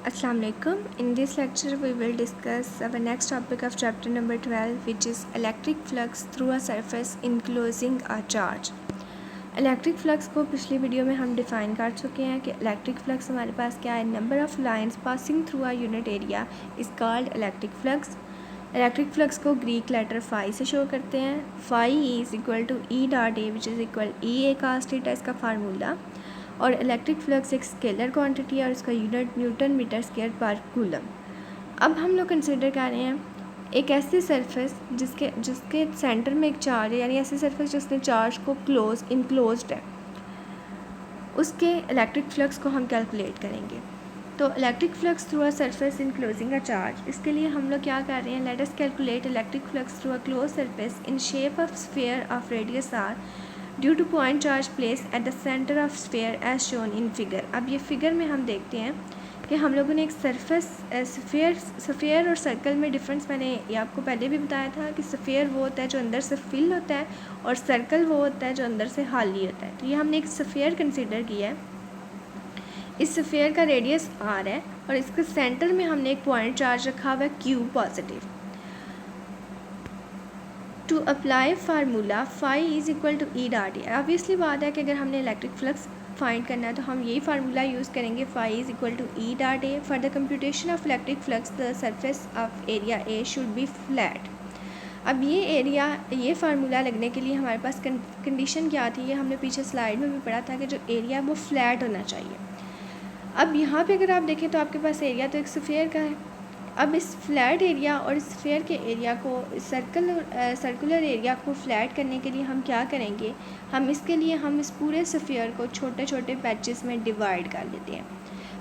Assalamu alaikum. In this lecture we will discuss our next topic of chapter number 12, which is electric flux through a surface enclosing a charge. Electric flux को पिछली video में हम define कर चुके हैं कि electric flux हमारे पास क्या है, number of lines passing through a unit area is called electric flux. Electric flux को ग्रीक लेटर फाई से शो करते हैं। Phi is equal to E dot A which is equal E A cos theta, इसका फार्मूला। और electric flux एक scalar quantity है और इसका यूनिट न्यूटन मीटर स्क्वायर पर कूलम। अब हम लोग कंसिडर कर रहे हैं एक ऐसी सरफेस जिसके सेंटर में एक चार्ज है, यानी ऐसी सरफेस जिसने चार्ज को इनक्लोज्ड है, उसके इलेक्ट्रिक फ्लक्स को हम कैलकुलेट करेंगे। तो electric flux through a surface enclosing a charge, इसके लिए हम लोग क्या कर रहे हैं, let us calculate electric flux through a close surface in shape of sphere of radius r due to point charge place at the centre of sphere as shown in figure. अब ये फिगर में हम देखते हैं कि हम लोगों ने एक सरफेस सफ़ियर और सर्कल में डिफरेंस मैंने ये आपको पहले भी बताया था कि सफ़ियर वो होता है जो अंदर से फिल होता है और सर्कल वो होता है जो अंदर से खाली होता है। तो ये हमने एक सफ़ियर कंसिडर किया है। इस सफ़ियर का रेडियस आर है और इसके सेंटर में हमने एक पॉइंट चार्ज रखा हुआ है q positive. To apply formula phi is equal to E dot A. Obviously बात है कि अगर हमने इलेक्ट्रिक फ्लक्स फाइंड करना है तो हम यही फार्मूला यूज़ करेंगे, phi is equal to E dot A. For the computation of electric flux the surface of area A should be flat. अब ये फार्मूला लगने के लिए हमारे पास कंडीशन क्या थी, ये हमने पीछे स्लाइड में भी पढ़ा था कि जो एरिया वो फ्लैट होना चाहिए। अब यहाँ पे अगर आप देखें तो आपके पास एरिया तो एक स्फीयर का है। अब इस फ्लैट एरिया और इस स्फीयर के एरिया को सर्कुलर एरिया को फ्लैट करने के लिए हम क्या करेंगे, हम इस पूरे स्फीयर को छोटे छोटे पैचेस में डिवाइड कर लेते हैं।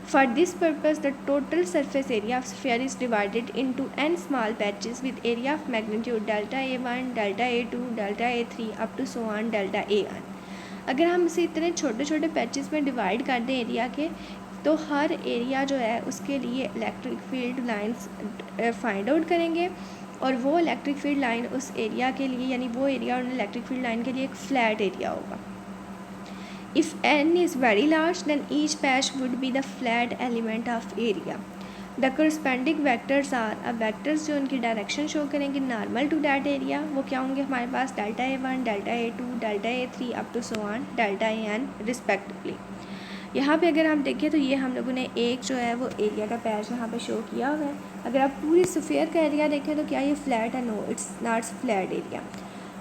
For this purpose the total surface area of sphere is divided into n small patches with area of magnitude delta A1, delta A2, delta A3 up to so on delta AN। अगर हम इसे इतने छोटे छोटे patches में divide कर दें area के, तो हर एरिया जो है उसके लिए electric field lines find out करेंगे और वो इलेक्ट्रिक फील्ड लाइन उस एरिया के लिए, यानी वो एरिया और इलेक्ट्रिक फील्ड लाइन के लिए एक फ्लैट एरिया होगा। If n is very large then each patch would be the flat element of area. The corresponding vectors are, अब वेक्टर्स जो उनकी डायरेक्शन शो करेंगे नॉर्मल टू दैट एरिया, वो क्या होंगे हमारे पास, delta A1, delta A2, delta A3 up to so on delta AN respectively. यहाँ पे अगर हम देखें तो ये हम लोगों ने एक जो है वो एरिया का पैच यहाँ पे शो किया हुआ है। अगर आप पूरी स्फीयर का एरिया देखें तो क्या ये फ्लैट है, no it's not flat area.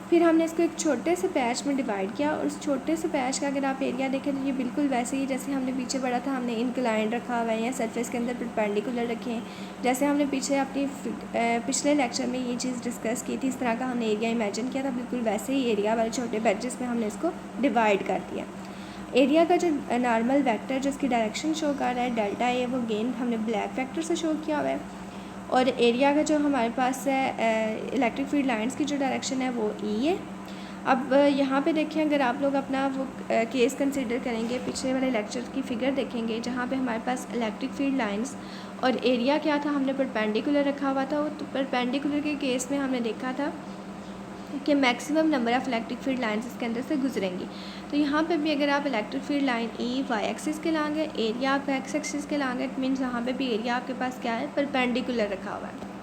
फिर हमने इसको एक छोटे से पैच में डिवाइड किया और उस छोटे से पैच का अगर आप एरिया देखें तो ये बिल्कुल वैसे ही जैसे हमने पीछे पढ़ा था, हमने इंक्लाइन रखा हुआ है या सरफेस के अंदर परपेंडिकुलर रखे हैं। जैसे हमने पीछे अपनी पिछले लेक्चर में ये चीज़ डिस्कस की थी, इस तरह का हमने एरिया इमेजिन किया था, बिल्कुल वैसे ही एरिया वाले छोटे पैचेस में हमने इसको डिवाइड कर दिया। एरिया का जो नॉर्मल वेक्टर जिसकी डायरेक्शन शो कर रहा है डेल्टा ए, वो गेन हमने ब्लैक वेक्टर से शो किया हुआ है। और एरिया का जो हमारे पास है इलेक्ट्रिक फील्ड लाइंस की जो डायरेक्शन है वो ई है। अब यहाँ पे देखें, अगर आप लोग अपना वो केस कंसिडर करेंगे, पिछले वाले लेक्चर की फ़िगर देखेंगे जहाँ पे हमारे पास इलेक्ट्रिक फील्ड लाइंस और एरिया क्या था, हमने परपेंडिकुलर रखा हुआ था। तो परपेंडिकुलर के केस में हमने देखा था कि maximum number of electric field lines इसके अंदर से गुजरेंगी। तो यहाँ पे भी अगर आप electric field line E y axis के लाएंगे, एरिया आप एक्स एक्सिस के लाएंगे, इट मीन्स यहाँ पे भी एरिया आपके पास क्या है, परपेंडिकुलर रखा हुआ है।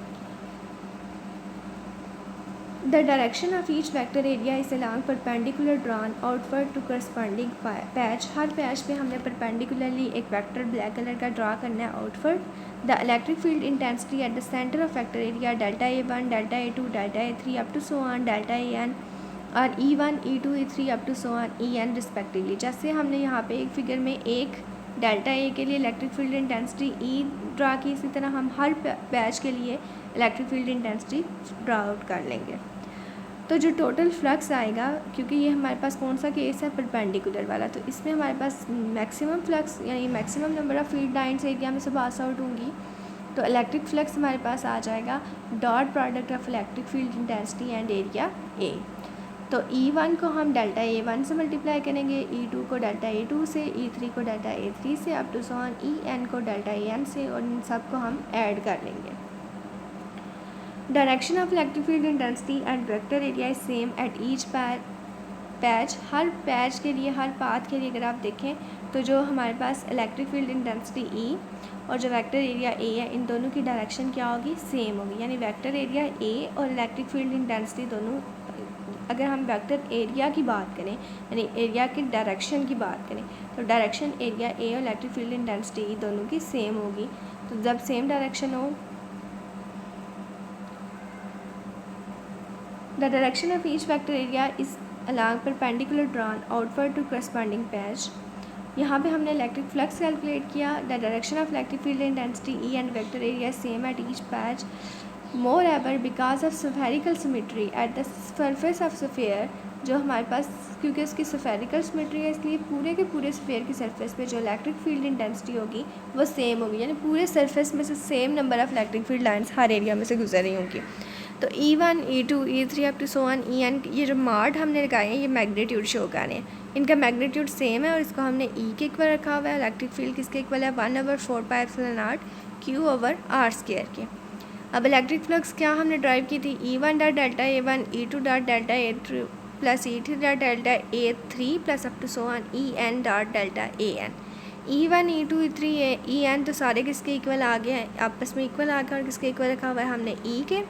The direction of each vector area is along perpendicular drawn outward to corresponding patch. हर पैच पे हमने परपेंडिकुलरली एक वेक्टर ब्लैक कलर का ड्रा करना है outward. The electric field intensity at the centre of vector area delta A1, delta A2, delta A3 up to so on delta AN और E1, E2, E3 up to so on EN respectively. जैसे हमने यहाँ पे एक figure में एक delta A के लिए इलेक्ट्रिक फील्ड इंटेंसिटी ई ड्रा की, इसी तरह हम हर पैच के लिए electric field intensity draw out कर लेंगे। तो जो टोटल फ्लक्स आएगा, क्योंकि ये हमारे पास कौन सा केस है, परपेंडिकुलर वाला, तो इसमें हमारे पास मैक्सिमम फ्लक्स यानी maximum number of field lines area में से पास आउट होंगी। तो इलेक्ट्रिक फ्लक्स हमारे पास आ जाएगा dot product of electric field intensity and area A. तो E1 को हम डेल्टा A1 से मल्टीप्लाई करेंगे, E2 को डेल्टा A2 से, E3 को डेल्टा A3 से up to so on EN को डेल्टा AN से, और इन सब को हम ऐड कर लेंगे। Direction of electric field intensity and vector area is same at each patch. हर पैच के लिए, हर पाथ के लिए अगर आप देखें तो जो हमारे पास इलेक्ट्रिक फील्ड इंटेंसिटी E और जो वेक्टर एरिया A है, इन दोनों की डायरेक्शन क्या होगी, सेम होगी। यानी वेक्टर एरिया A और इलेक्ट्रिक फील्ड इंटेंसिटी दोनों, अगर हम वेक्टर एरिया की बात करें यानी एरिया की डायरेक्शन की बात करें, तो डायरेक्शन एरिया A और इलेक्ट्रिक फील्ड इंटेंसिटी दोनों की सेम होगी। तो जब सेम डायरेक्शन हो, the direction of each vector area is along perpendicular drawn outward to corresponding patch। यहाँ पे हमने इलेक्ट्रिक फ्लक्स कैलकुलेट किया। The direction of electric field intensity E and vector area same at each patch. More ever because of spherical symmetry at the surface of sphere, जो हमारे पास क्योंकि उसकी spherical symmetry है, इसलिए पूरे के पूरे स्फीयर की सरफेस पे जो इलेक्ट्रिक फील्ड इंटेंसिटी होगी वो सेम होगी। यानी पूरे सरफेस में से same number of electric field lines हर एरिया में से गुजर रही होंगी। तो E1, E2, E3 up to so on En, ये जो मार्ड हमने लगाए हैं ये मैग्नीट्यूड शो कर रहे हैं। इनका मैग्नीट्यूड सेम है और इसको हमने E के इक्वल रखा हुआ है। इलेक्ट्रिक फील्ड किसके इक्वल है, 1/4πε0 Q/r² के। अब इलेक्ट्रिक फ्लक्स क्या हमने ड्राइव की थी, E1 dot delta A1, E2 dot delta A2 plus E3 dot delta A3 plus up to so on En dot delta AN। E1, E2, E3, En तो सारे किसके इक्वल आ गए हैं, आपस में इक्वल आ गए, और किसके इक्वल रखा हुआ है हमने E के।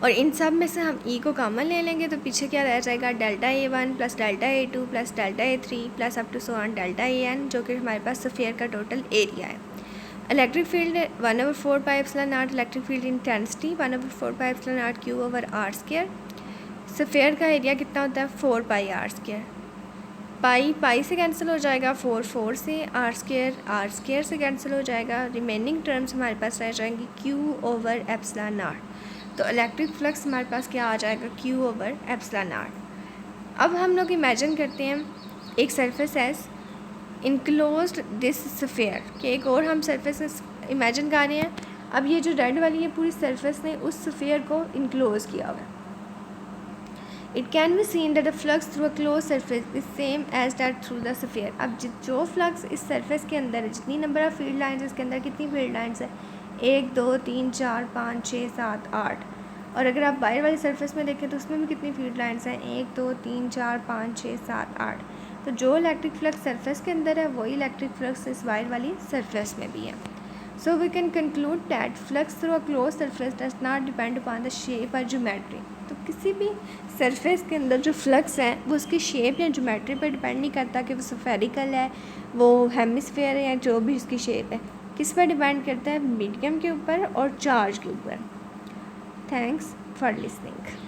और इन सब में से हम E को कॉमन ले लेंगे तो पीछे क्या रह जाएगा, delta A1 plus delta A2 plus delta A3 plus up to so on delta AN, जो कि हमारे पास स्फीयर का टोटल एरिया है। Electric field 1/4πε0 electric field intensity 1/4πε0 Q/r²। Sphere का एरिया कितना होता है, 4πr²। पाई से कैंसिल हो जाएगा, 4 से, r² से कैंसिल हो जाएगा। रिमेनिंग टर्म्स हमारे पास रह जाएंगी Q/ε0। तो इलेक्ट्रिक फ्लक्स हमारे पास क्या आ जाएगा, Q/ε0। अब हम लोग इमेजिन करते हैं एक surface as enclosed this sphere, कि एक और हम सरफेस इमेजिन कर रहे हैं। अब ये जो रेड वाली है पूरी सरफेस ने उस स्फीयर को इनक्लोज किया हुआ है। It can be seen that the flux through a close surface is same as that through the sphere. अब जो फ्लक्स इस सरफेस के अंदर है, जितनी नंबर ऑफ फील्ड लाइन्स, इसके अंदर कितनी फील्ड लाइन्स है, 1 2 3 4 5 6 7 8। और अगर आप बाहर वाली सरफेस में देखें तो उसमें भी कितनी फील्ड लाइन्स हैं, 1 2 3 4 5 6 7 8। तो जो इलेक्ट्रिक फ्लक्स सरफेस के अंदर है वही इलेक्ट्रिक फ्लक्स इस बाहर वाली सरफेस में भी है। So we can conclude that flux through a close surface does not depend upon the shape और ज्योमेट्री। तो किसी भी सरफेस के अंदर जो फ्लक्स है वो उसकी शेप या ज्योमेट्री पर डिपेंड नहीं करता कि वो स्फेरिकल है, वो हेमिस्फीयर है, या जो भी उसकी शेप है। किस पर डिपेंड करता है, मीडियम के ऊपर और चार्ज के ऊपर। Thanks for listening.